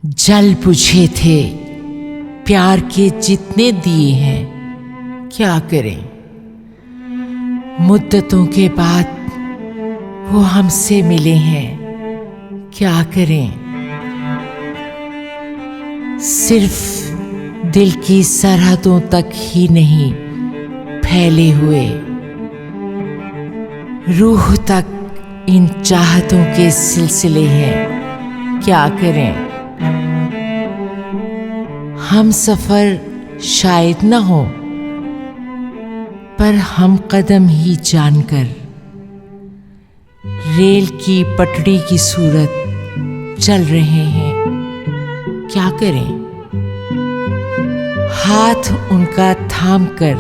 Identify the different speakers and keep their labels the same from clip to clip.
Speaker 1: जल बुझे थे प्यार के जितने दिए हैं, क्या करें। मुद्दतों के बाद वो हमसे मिले हैं, क्या करें। सिर्फ दिल की सरहदों तक ही नहीं फैले हुए, रूह तक इन चाहतों के सिलसिले हैं, क्या करें। हम सफर शायद न हो, पर हम कदम ही जानकर रेल की पटड़ी की सूरत चल रहे हैं, क्या करें। हाथ उनका थाम कर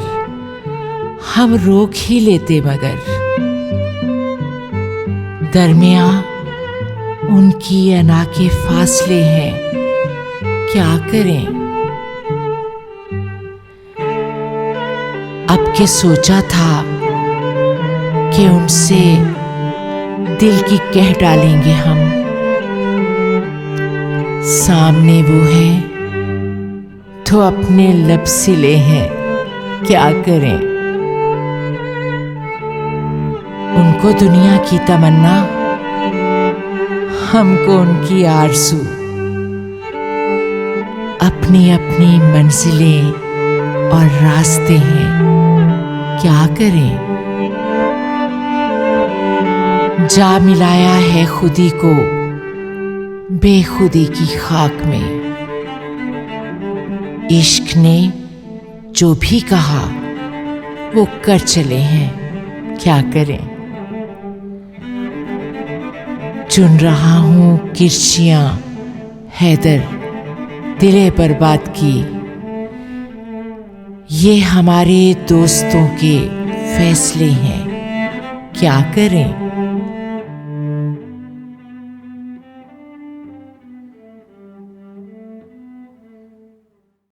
Speaker 1: हम रोक ही लेते, मगर दरमियां उनकी अना के फासले हैं, क्या करें। अब के सोचा था कि उनसे दिल की कह डालेंगे हम, सामने वो है तो अपने लब सिले हैं, क्या करें। उनको दुनिया की तमन्ना, हमको उनकी आरज़ू, अपनी अपनी मंजिलें और रास्ते हैं, क्या करें। जा मिलाया है खुदी को बेखुदी की खाक में, इश्क ने जो भी कहा वो कर चले हैं, क्या करें। चुन रहा हूं किरचियां हैदर दिले बर्बाद की, ये हमारे दोस्तों के फैसले हैं, क्या करें।